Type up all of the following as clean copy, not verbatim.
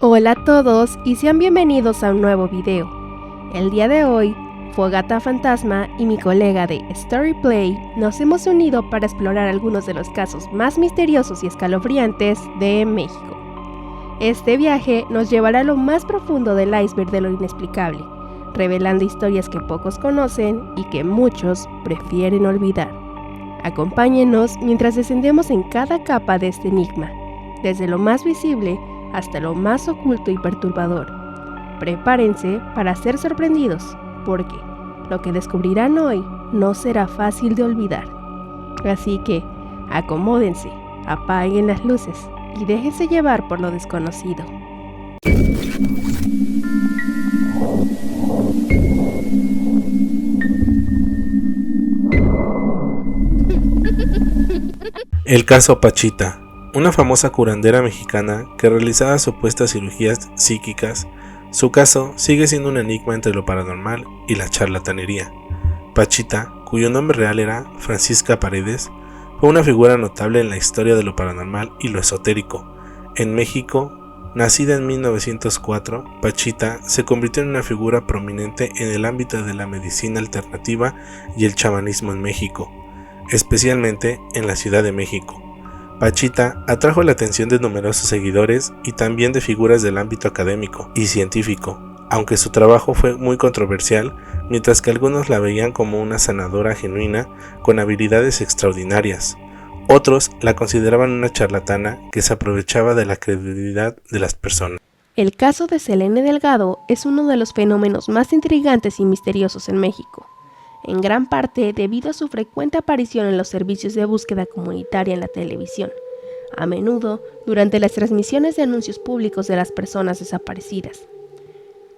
Hola a todos y sean bienvenidos a un nuevo video. El día de hoy, Fogata Fantasma y mi colega de Storyplay nos hemos unido para explorar algunos de los casos más misteriosos y escalofriantes de México. Este viaje nos llevará a lo más profundo del iceberg de lo inexplicable, revelando historias que pocos conocen y que muchos prefieren olvidar. Acompáñenos mientras descendemos en cada capa de este enigma, desde lo más visible hasta lo más oculto y perturbador. Prepárense para ser sorprendidos, porque lo que descubrirán hoy no será fácil de olvidar. Así que, acomódense, apaguen las luces y déjense llevar por lo desconocido. El caso Pachita, una famosa curandera mexicana que realizaba supuestas cirugías psíquicas. Su caso sigue siendo un enigma entre lo paranormal y la charlatanería. Pachita, cuyo nombre real era Francisca Paredes, fue una figura notable en la historia de lo paranormal y lo esotérico. En México, nacida en 1904, Pachita se convirtió en una figura prominente en el ámbito de la medicina alternativa y el chamanismo en México, especialmente en la Ciudad de México. Pachita atrajo la atención de numerosos seguidores y también de figuras del ámbito académico y científico, aunque su trabajo fue muy controversial, mientras que algunos la veían como una sanadora genuina con habilidades extraordinarias. Otros la consideraban una charlatana que se aprovechaba de la credibilidad de las personas. El caso de Selene Delgado es uno de los fenómenos más intrigantes y misteriosos en México, en gran parte debido a su frecuente aparición en los servicios de búsqueda comunitaria en la televisión, a menudo durante las transmisiones de anuncios públicos de las personas desaparecidas.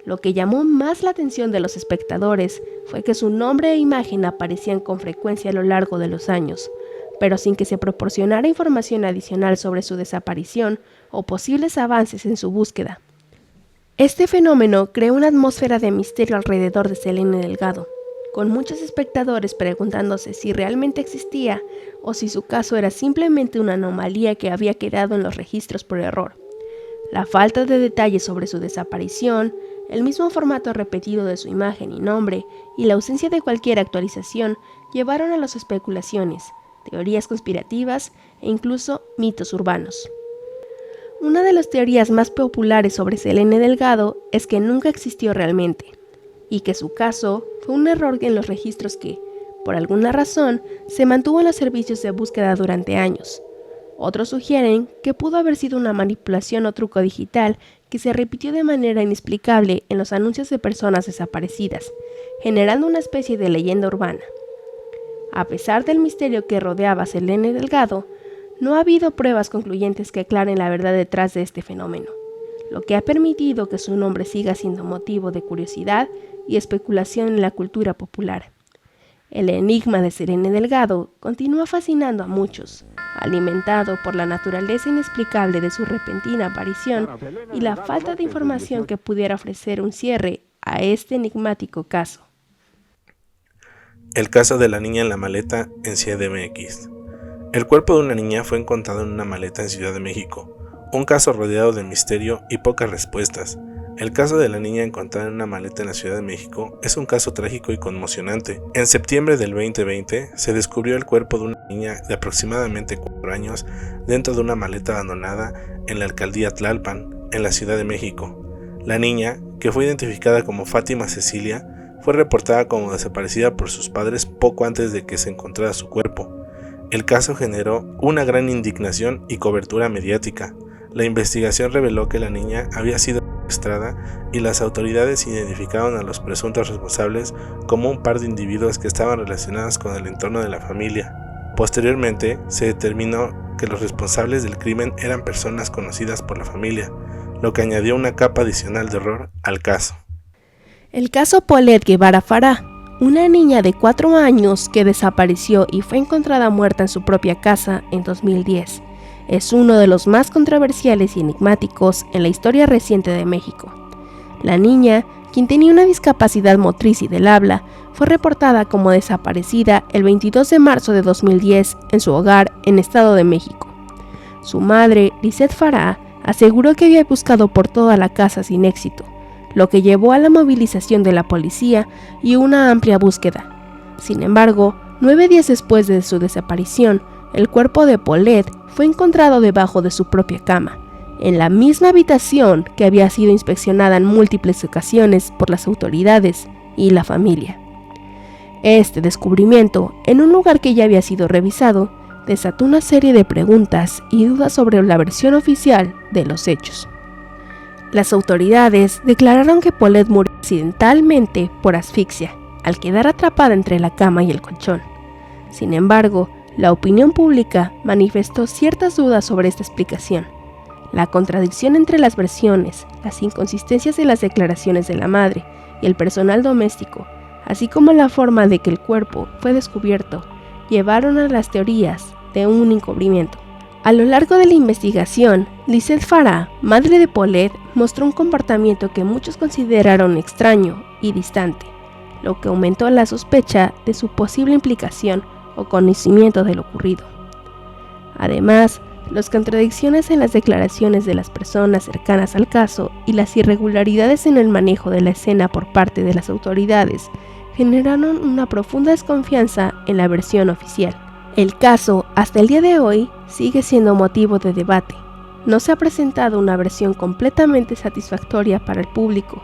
Lo que llamó más la atención de los espectadores fue que su nombre e imagen aparecían con frecuencia a lo largo de los años, pero sin que se proporcionara información adicional sobre su desaparición o posibles avances en su búsqueda. Este fenómeno creó una atmósfera de misterio alrededor de Selene Delgado, con muchos espectadores preguntándose si realmente existía o si su caso era simplemente una anomalía que había quedado en los registros por error. La falta de detalles sobre su desaparición, el mismo formato repetido de su imagen y nombre y la ausencia de cualquier actualización llevaron a las especulaciones, teorías conspirativas e incluso mitos urbanos. Una de las teorías más populares sobre Selene Delgado es que nunca existió realmente, y que su caso fue un error en los registros que, por alguna razón, se mantuvo en los servicios de búsqueda durante años. Otros sugieren que pudo haber sido una manipulación o truco digital que se repitió de manera inexplicable en los anuncios de personas desaparecidas, generando una especie de leyenda urbana. A pesar del misterio que rodeaba a Selene Delgado, no ha habido pruebas concluyentes que aclaren la verdad detrás de este fenómeno, lo que ha permitido que su nombre siga siendo motivo de curiosidad y especulación en la cultura popular. El enigma de Selene Delgado continúa fascinando a muchos, alimentado por la naturaleza inexplicable de su repentina aparición y la falta de información que pudiera ofrecer un cierre a este enigmático caso. El caso de la niña en la maleta en CDMX. El cuerpo de una niña fue encontrado en una maleta en Ciudad de México, un caso rodeado de misterio y pocas respuestas. El caso de la niña encontrada en una maleta en la Ciudad de México es un caso trágico y conmocionante. En septiembre del 2020 se descubrió el cuerpo de una niña de aproximadamente 4 años dentro de una maleta abandonada en la alcaldía Tlalpan, en la Ciudad de México. La niña, que fue identificada como Fátima Cecilia, fue reportada como desaparecida por sus padres poco antes de que se encontrara su cuerpo. El caso generó una gran indignación y cobertura mediática. La investigación reveló que la niña había sido secuestrada y las autoridades identificaron a los presuntos responsables como un par de individuos que estaban relacionados con el entorno de la familia. Posteriormente, se determinó que los responsables del crimen eran personas conocidas por la familia, lo que añadió una capa adicional de horror al caso. El caso Paulette Guevara Farah, una niña de 4 años que desapareció y fue encontrada muerta en su propia casa en 2010. Es uno de los más controversiales y enigmáticos en la historia reciente de México. La niña, quien tenía una discapacidad motriz y del habla, fue reportada como desaparecida el 22 de marzo de 2010 en su hogar en Estado de México. Su madre, Lisette Farah, aseguró que había buscado por toda la casa sin éxito, lo que llevó a la movilización de la policía y una amplia búsqueda. Sin embargo, 9 días después de su desaparición, el cuerpo de Paulette fue encontrado debajo de su propia cama, en la misma habitación que había sido inspeccionada en múltiples ocasiones por las autoridades y la familia. Este descubrimiento, en un lugar que ya había sido revisado, desató una serie de preguntas y dudas sobre la versión oficial de los hechos. Las autoridades declararon que Paulette murió accidentalmente por asfixia, al quedar atrapada entre la cama y el colchón. Sin embargo, la opinión pública manifestó ciertas dudas sobre esta explicación. La contradicción entre las versiones, las inconsistencias en las declaraciones de la madre y el personal doméstico, así como la forma de que el cuerpo fue descubierto, llevaron a las teorías de un encubrimiento. A lo largo de la investigación, Lisette Farah, madre de Paulette, mostró un comportamiento que muchos consideraron extraño y distante, lo que aumentó la sospecha de su posible implicación o conocimiento de lo ocurrido. Además, las contradicciones en las declaraciones de las personas cercanas al caso y las irregularidades en el manejo de la escena por parte de las autoridades generaron una profunda desconfianza en la versión oficial. El caso, hasta el día de hoy, sigue siendo motivo de debate. No se ha presentado una versión completamente satisfactoria para el público,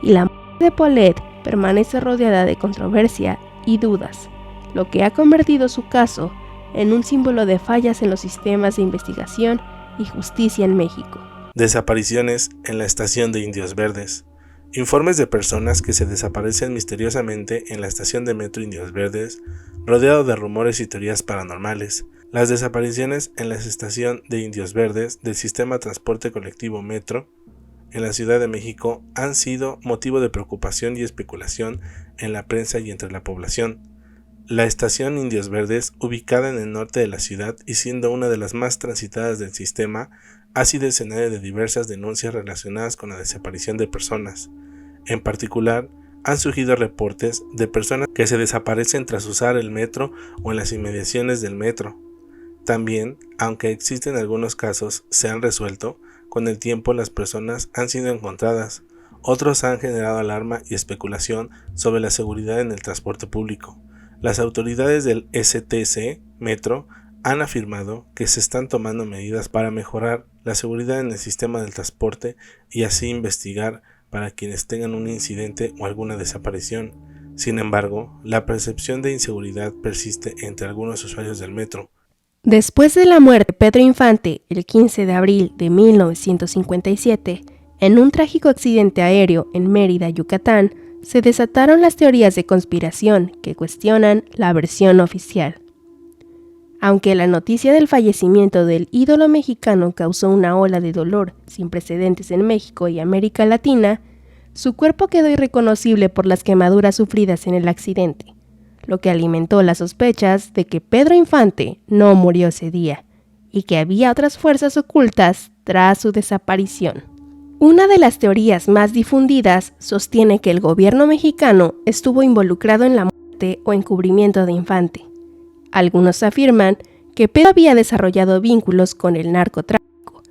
y la muerte de Paulette permanece rodeada de controversia y dudas, lo que ha convertido su caso en un símbolo de fallas en los sistemas de investigación y justicia en México. Desapariciones en la estación de Indios Verdes. Informes de personas que se desaparecen misteriosamente en la estación de metro Indios Verdes, rodeado de rumores y teorías paranormales. Las desapariciones en la estación de Indios Verdes del sistema de transporte colectivo Metro en la Ciudad de México han sido motivo de preocupación y especulación en la prensa y entre la población. La estación Indios Verdes, ubicada en el norte de la ciudad y siendo una de las más transitadas del sistema, ha sido escenario de diversas denuncias relacionadas con la desaparición de personas. En particular, han surgido reportes de personas que se desaparecen tras usar el metro o en las inmediaciones del metro. También, aunque existen algunos casos, se han resuelto, con el tiempo las personas han sido encontradas. Otros han generado alarma y especulación sobre la seguridad en el transporte público. Las autoridades del STC Metro han afirmado que se están tomando medidas para mejorar la seguridad en el sistema del transporte y así investigar para quienes tengan un incidente o alguna desaparición. Sin embargo, la percepción de inseguridad persiste entre algunos usuarios del metro. Después de la muerte de Pedro Infante el 15 de abril de 1957, en un trágico accidente aéreo en Mérida, Yucatán, se desataron las teorías de conspiración que cuestionan la versión oficial. Aunque la noticia del fallecimiento del ídolo mexicano causó una ola de dolor sin precedentes en México y América Latina, su cuerpo quedó irreconocible por las quemaduras sufridas en el accidente, lo que alimentó las sospechas de que Pedro Infante no murió ese día y que había otras fuerzas ocultas tras su desaparición. Una de las teorías más difundidas sostiene que el gobierno mexicano estuvo involucrado en la muerte o encubrimiento de Infante. Algunos afirman que Pedro había desarrollado vínculos con el narcotráfico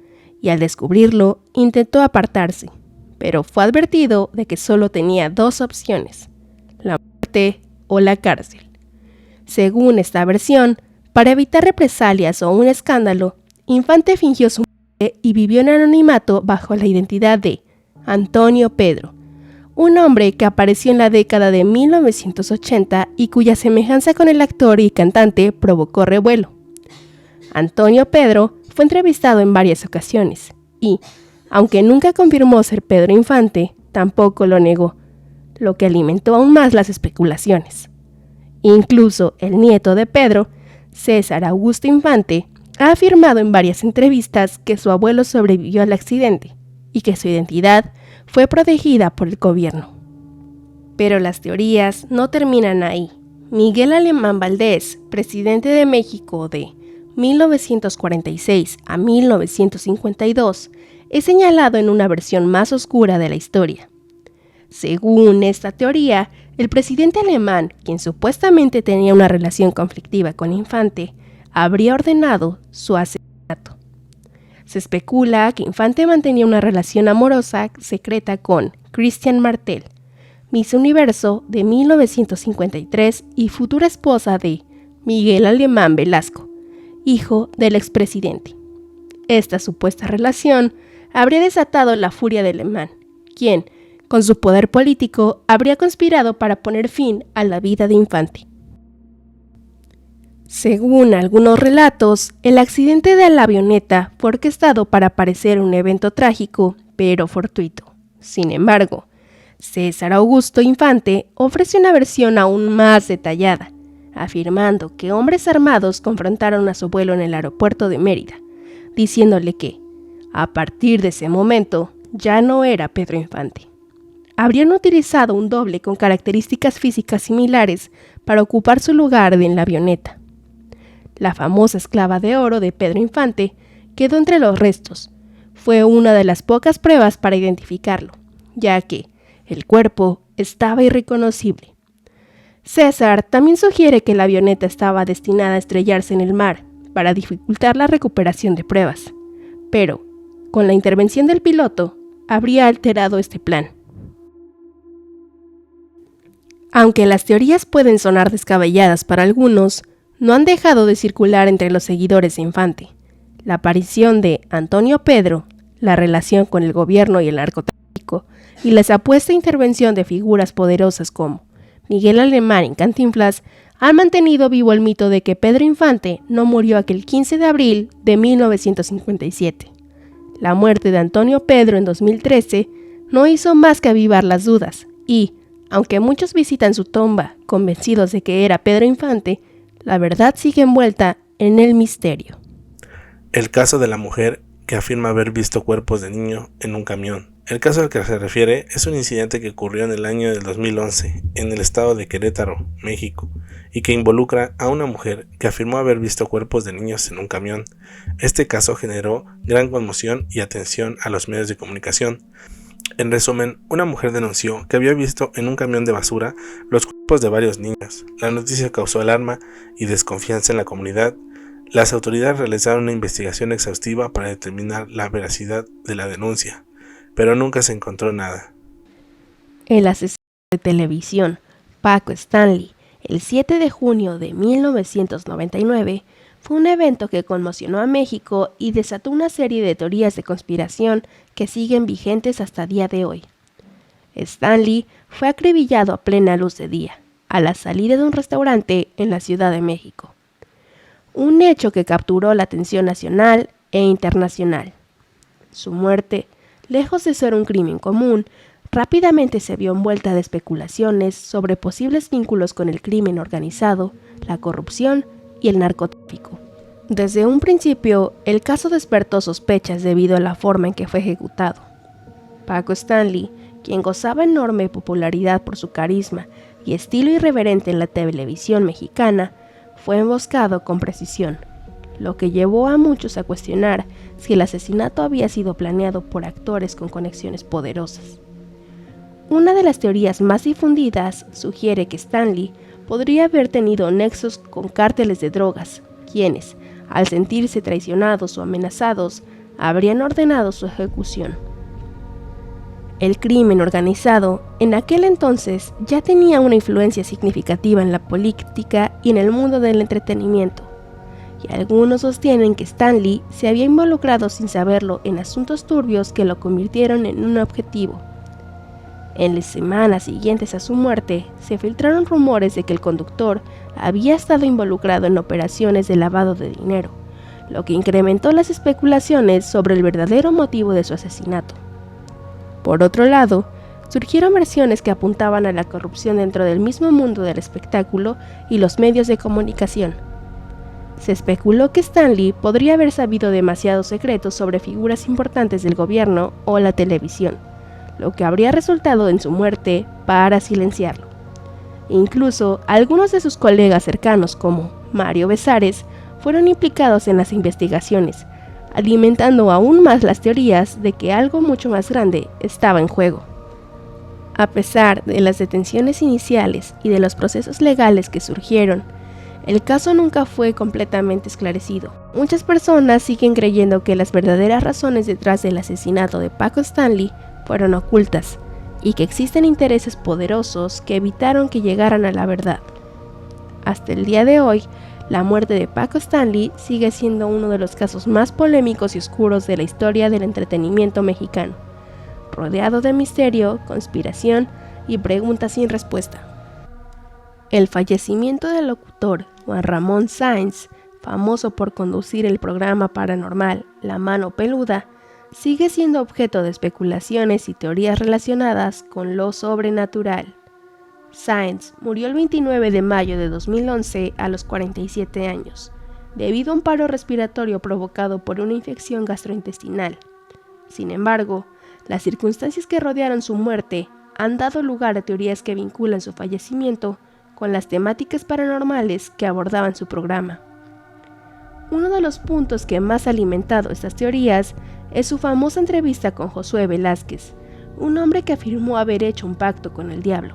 y al descubrirlo intentó apartarse, pero fue advertido de que solo tenía dos opciones, la muerte o la cárcel. Según esta versión, para evitar represalias o un escándalo, Infante fingió su muerte y vivió en anonimato bajo la identidad de Antonio Pedro, un hombre que apareció en la década de 1980 y cuya semejanza con el actor y cantante provocó revuelo. Antonio Pedro fue entrevistado en varias ocasiones y, aunque nunca confirmó ser Pedro Infante, tampoco lo negó, lo que alimentó aún más las especulaciones. Incluso el nieto de Pedro, César Augusto Infante, ha afirmado en varias entrevistas que su abuelo sobrevivió al accidente y que su identidad fue protegida por el gobierno. Pero las teorías no terminan ahí. Miguel Alemán Valdés, presidente de México de 1946 a 1952, es señalado en una versión más oscura de la historia. Según esta teoría, el presidente alemán, quien supuestamente tenía una relación conflictiva con Infante, habría ordenado su asesinato. Se especula que Infante mantenía una relación amorosa secreta con Christian Martel, Miss Universo de 1953 y futura esposa de Miguel Alemán Velasco, hijo del expresidente. Esta supuesta relación habría desatado la furia de Alemán, quien, con su poder político, habría conspirado para poner fin a la vida de Infante. Según algunos relatos, el accidente de la avioneta fue orquestado para parecer un evento trágico, pero fortuito. Sin embargo, César Augusto Infante ofrece una versión aún más detallada, afirmando que hombres armados confrontaron a su abuelo en el aeropuerto de Mérida, diciéndole que, a partir de ese momento, ya no era Pedro Infante. Habrían utilizado un doble con características físicas similares para ocupar su lugar en la avioneta. La famosa esclava de oro de Pedro Infante quedó entre los restos. Fue una de las pocas pruebas para identificarlo, ya que el cuerpo estaba irreconocible. César también sugiere que la avioneta estaba destinada a estrellarse en el mar para dificultar la recuperación de pruebas, pero, con la intervención del piloto, habría alterado este plan. Aunque las teorías pueden sonar descabelladas para algunos, no han dejado de circular entre los seguidores de Infante. La aparición de Antonio Pedro, la relación con el gobierno y el narcotráfico, y la supuesta intervención de figuras poderosas como Miguel Alemán en Cantinflas han mantenido vivo el mito de que Pedro Infante no murió aquel 15 de abril de 1957. La muerte de Antonio Pedro en 2013 no hizo más que avivar las dudas y, aunque muchos visitan su tumba convencidos de que era Pedro Infante, la verdad sigue envuelta en el misterio. El caso de la mujer que afirma haber visto cuerpos de niño en un camión. El caso al que se refiere es un incidente que ocurrió en el año del 2011 en el estado de Querétaro, México, y que involucra a una mujer que afirmó haber visto cuerpos de niños en un camión. Este caso generó gran conmoción y atención a los medios de comunicación. En resumen, una mujer denunció que había visto en un camión de basura los cuerpos de varios niños. La noticia causó alarma y desconfianza en la comunidad. Las autoridades realizaron una investigación exhaustiva para determinar la veracidad de la denuncia, pero nunca se encontró nada. El asesino de televisión, Paco Stanley, el 7 de junio de 1999, fue un evento que conmocionó a México y desató una serie de teorías de conspiración que siguen vigentes hasta el día de hoy. Stanley fue acribillado a plena luz de día, a la salida de un restaurante en la Ciudad de México. Un hecho que capturó la atención nacional e internacional. Su muerte, lejos de ser un crimen común, rápidamente se vio envuelta de especulaciones sobre posibles vínculos con el crimen organizado, la corrupción y el narcotráfico. Desde un principio, el caso despertó sospechas debido a la forma en que fue ejecutado. Paco Stanley, quien gozaba enorme popularidad por su carisma y estilo irreverente en la televisión mexicana, fue emboscado con precisión, lo que llevó a muchos a cuestionar si el asesinato había sido planeado por actores con conexiones poderosas. Una de las teorías más difundidas sugiere que Stanley podría haber tenido nexos con cárteles de drogas, quienes, al sentirse traicionados o amenazados, habrían ordenado su ejecución. El crimen organizado, en aquel entonces, ya tenía una influencia significativa en la política y en el mundo del entretenimiento, y algunos sostienen que Stanley se había involucrado sin saberlo en asuntos turbios que lo convirtieron en un objetivo. En las semanas siguientes a su muerte, se filtraron rumores de que el conductor había estado involucrado en operaciones de lavado de dinero, lo que incrementó las especulaciones sobre el verdadero motivo de su asesinato. Por otro lado, surgieron versiones que apuntaban a la corrupción dentro del mismo mundo del espectáculo y los medios de comunicación. Se especuló que Stanley podría haber sabido demasiados secretos sobre figuras importantes del gobierno o la televisión, lo que habría resultado en su muerte para silenciarlo. Incluso algunos de sus colegas cercanos, como Mario Besares, fueron implicados en las investigaciones, alimentando aún más las teorías de que algo mucho más grande estaba en juego. A pesar de las detenciones iniciales y de los procesos legales que surgieron, El caso nunca fue completamente esclarecido. Muchas personas siguen creyendo que las verdaderas razones detrás del asesinato de Paco Stanley fueron ocultas y que existen intereses poderosos que evitaron que llegaran a la verdad. Hasta el día de hoy, la muerte de Paco Stanley sigue siendo uno de los casos más polémicos y oscuros de la historia del entretenimiento mexicano, rodeado de misterio, conspiración y preguntas sin respuesta. El fallecimiento del locutor Juan Ramón Sáenz, famoso por conducir el programa paranormal La Mano Peluda, sigue siendo objeto de especulaciones y teorías relacionadas con lo sobrenatural. Sáenz murió el 29 de mayo de 2011 a los 47 años, debido a un paro respiratorio provocado por una infección gastrointestinal. Sin embargo, las circunstancias que rodearon su muerte han dado lugar a teorías que vinculan su fallecimiento con las temáticas paranormales que abordaban su programa. Uno de los puntos que más ha alimentado estas teorías es su famosa entrevista con Josué Velázquez, un hombre que afirmó haber hecho un pacto con el diablo.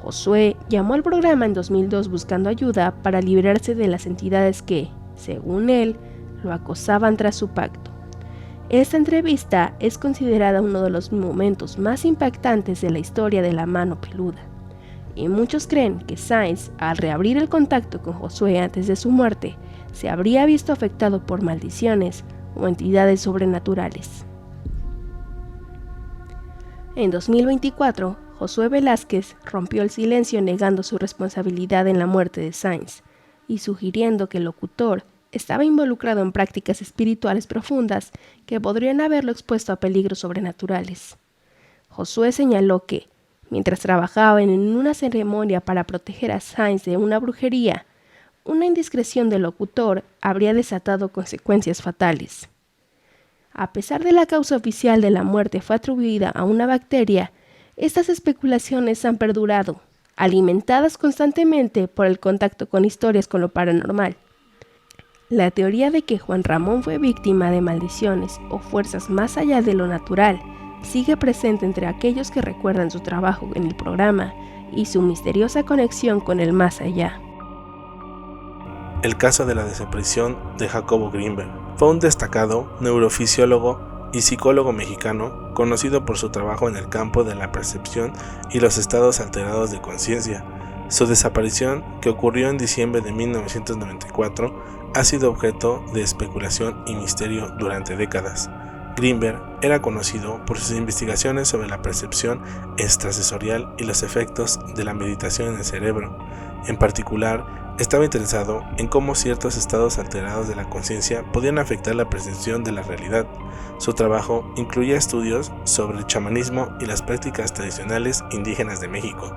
Josué llamó al programa en 2002 buscando ayuda para librarse de las entidades que, según él, lo acosaban tras su pacto. Esta entrevista es considerada uno de los momentos más impactantes de la historia de La Mano Peluda, y muchos creen que Sáenz, al reabrir el contacto con Josué antes de su muerte, se habría visto afectado por maldiciones o entidades sobrenaturales. En 2024, Josué Velázquez rompió el silencio negando su responsabilidad en la muerte de Sáenz y sugiriendo que el locutor estaba involucrado en prácticas espirituales profundas que podrían haberlo expuesto a peligros sobrenaturales. Josué señaló que, mientras trabajaban en una ceremonia para proteger a Sáenz de una brujería, una indiscreción del locutor habría desatado consecuencias fatales. A pesar de la causa oficial de la muerte fue atribuida a una bacteria, estas especulaciones han perdurado, alimentadas constantemente por el contacto con historias con lo paranormal. La teoría de que Juan Ramón fue víctima de maldiciones o fuerzas más allá de lo natural sigue presente entre aquellos que recuerdan su trabajo en el programa y su misteriosa conexión con el más allá. El caso de la desaparición de Jacobo Greenberg fue un destacado neurofisiólogo y psicólogo mexicano conocido por su trabajo en el campo de la percepción y los estados alterados de conciencia. Su desaparición, que ocurrió en diciembre de 1994, ha sido objeto de especulación y misterio durante décadas. Greenberg era conocido por sus investigaciones sobre la percepción extrasensorial y los efectos de la meditación en el cerebro. En particular, estaba interesado en cómo ciertos estados alterados de la conciencia podían afectar la percepción de la realidad. Su trabajo incluía estudios sobre el chamanismo y las prácticas tradicionales indígenas de México.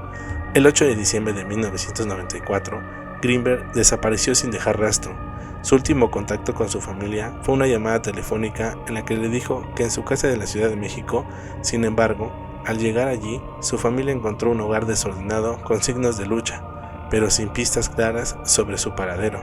El 8 de diciembre de 1994, Greenberg desapareció sin dejar rastro. Su último contacto con su familia fue una llamada telefónica en la que le dijo que en su casa de la Ciudad de México, sin embargo, al llegar allí, su familia encontró un hogar desordenado con signos de lucha, pero sin pistas claras sobre su paradero.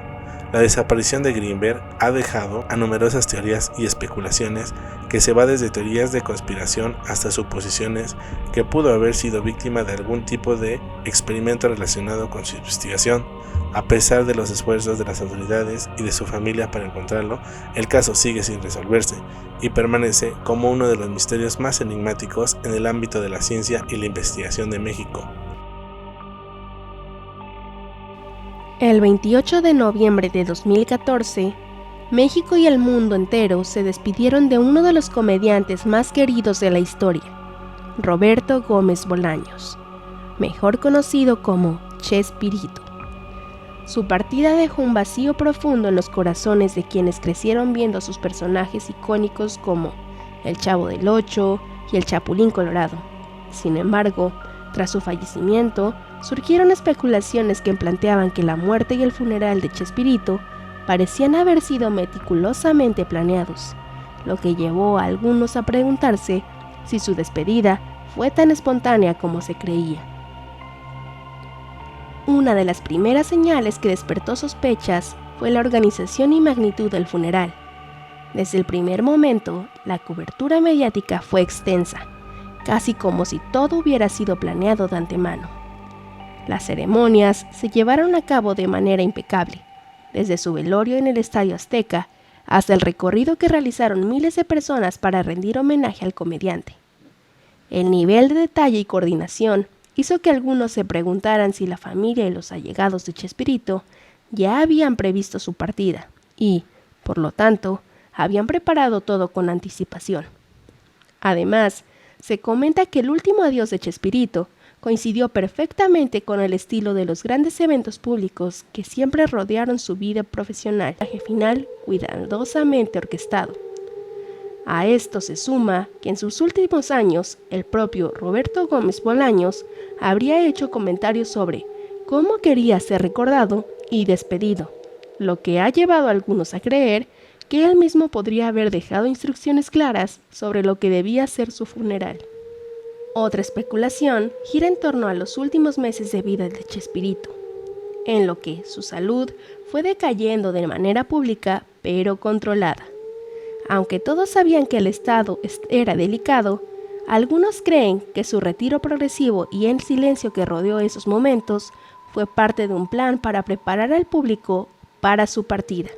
La desaparición de Greenberg ha dejado a numerosas teorías y especulaciones que se va desde teorías de conspiración hasta suposiciones que pudo haber sido víctima de algún tipo de experimento relacionado con su investigación. A pesar de los esfuerzos de las autoridades y de su familia para encontrarlo, el caso sigue sin resolverse y permanece como uno de los misterios más enigmáticos en el ámbito de la ciencia y la investigación de México. El 28 de noviembre de 2014, México y el mundo entero se despidieron de uno de los comediantes más queridos de la historia, Roberto Gómez Bolaños, mejor conocido como Chespirito. Su partida dejó un vacío profundo en los corazones de quienes crecieron viendo a sus personajes icónicos como el Chavo del Ocho y el Chapulín Colorado. Sin embargo, tras su fallecimiento, surgieron especulaciones que planteaban que la muerte y el funeral de Chespirito parecían haber sido meticulosamente planeados, lo que llevó a algunos a preguntarse si su despedida fue tan espontánea como se creía. Una de las primeras señales que despertó sospechas fue la organización y magnitud del funeral. Desde el primer momento, la cobertura mediática fue extensa, casi como si todo hubiera sido planeado de antemano. Las ceremonias se llevaron a cabo de manera impecable, desde su velorio en el Estadio Azteca hasta el recorrido que realizaron miles de personas para rendir homenaje al comediante. El nivel de detalle y coordinación hizo que algunos se preguntaran si la familia y los allegados de Chespirito ya habían previsto su partida y, por lo tanto, habían preparado todo con anticipación. Además, se comenta que el último adiós de Chespirito coincidió perfectamente con el estilo de los grandes eventos públicos que siempre rodearon su vida profesional, el final cuidadosamente orquestado. A esto se suma que en sus últimos años, el propio Roberto Gómez Bolaños habría hecho comentarios sobre cómo quería ser recordado y despedido, lo que ha llevado a algunos a creer que él mismo podría haber dejado instrucciones claras sobre lo que debía ser su funeral. Otra especulación gira en torno a los últimos meses de vida de Chespirito, en lo que su salud fue decayendo de manera pública pero controlada. Aunque todos sabían que el estado era delicado, algunos creen que su retiro progresivo y el silencio que rodeó esos momentos fue parte de un plan para preparar al público para su partida.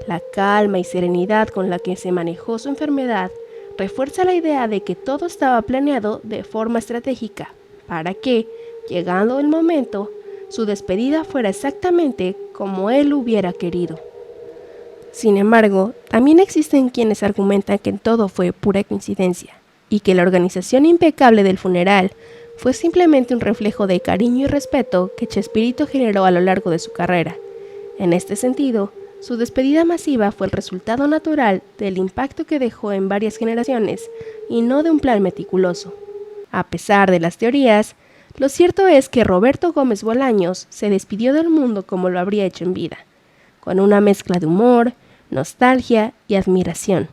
La calma y serenidad con la que se manejó su enfermedad refuerza la idea de que todo estaba planeado de forma estratégica para que, llegando el momento, su despedida fuera exactamente como él hubiera querido. Sin embargo, también existen quienes argumentan que todo fue pura coincidencia y que la organización impecable del funeral fue simplemente un reflejo de cariño y respeto que Chespirito generó a lo largo de su carrera. En este sentido, su despedida masiva fue el resultado natural del impacto que dejó en varias generaciones y no de un plan meticuloso. A pesar de las teorías, lo cierto es que Roberto Gómez Bolaños se despidió del mundo como lo habría hecho en vida, con una mezcla de humor, nostalgia y admiración.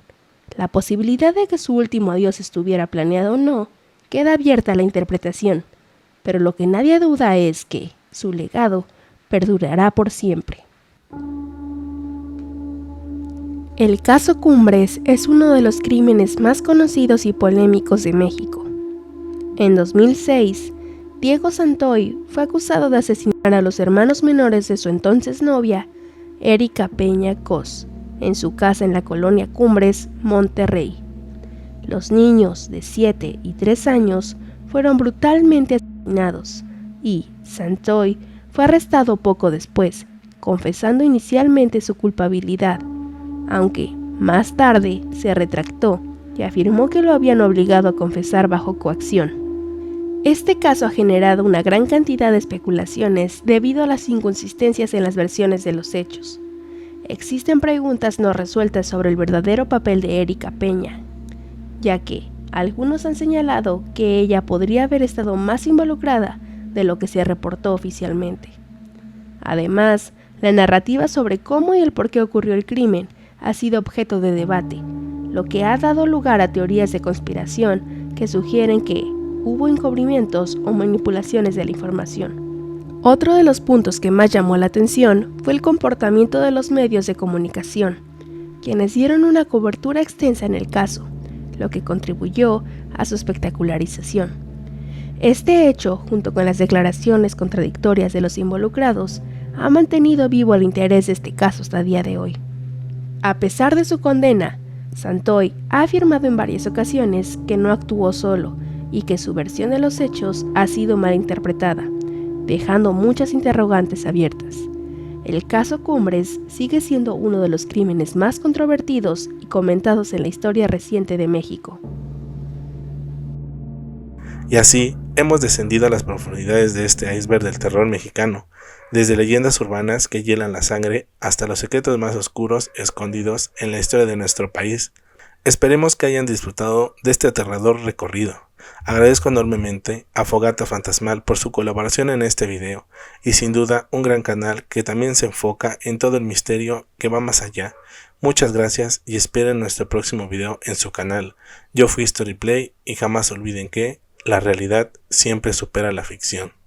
La posibilidad de que su último adiós estuviera planeado o no queda abierta a la interpretación, pero lo que nadie duda es que su legado perdurará por siempre. El caso Cumbres es uno de los crímenes más conocidos y polémicos de México. En 2006, Diego Santoy fue acusado de asesinar a los hermanos menores de su entonces novia, Erika Peña Cos, en su casa en la colonia Cumbres, Monterrey. Los niños de 7 y 3 años fueron brutalmente asesinados y Santoy fue arrestado poco después, confesando inicialmente su culpabilidad, aunque más tarde se retractó y afirmó que lo habían obligado a confesar bajo coacción. Este caso ha generado una gran cantidad de especulaciones debido a las inconsistencias en las versiones de los hechos. Existen preguntas no resueltas sobre el verdadero papel de Erika Peña, ya que algunos han señalado que ella podría haber estado más involucrada de lo que se reportó oficialmente. Además, la narrativa sobre cómo y el por qué ocurrió el crimen ha sido objeto de debate, lo que ha dado lugar a teorías de conspiración que sugieren que hubo encubrimientos o manipulaciones de la información. Otro de los puntos que más llamó la atención fue el comportamiento de los medios de comunicación, quienes dieron una cobertura extensa en el caso, lo que contribuyó a su espectacularización. Este hecho, junto con las declaraciones contradictorias de los involucrados, ha mantenido vivo el interés de este caso hasta el día de hoy. A pesar de su condena, Santoy ha afirmado en varias ocasiones que no actuó solo y que su versión de los hechos ha sido mal interpretada, dejando muchas interrogantes abiertas. El caso Cumbres sigue siendo uno de los crímenes más controvertidos y comentados en la historia reciente de México. Y así hemos descendido a las profundidades de este iceberg del terror mexicano, desde leyendas urbanas que hielan la sangre hasta los secretos más oscuros escondidos en la historia de nuestro país. Esperemos que hayan disfrutado de este aterrador recorrido. Agradezco enormemente a Fogata Fantasmal por su colaboración en este video y sin duda un gran canal que también se enfoca en todo el misterio que va más allá. Muchas gracias y esperen nuestro próximo video en su canal. Yo fui Storyplay y jamás olviden que la realidad siempre supera la ficción.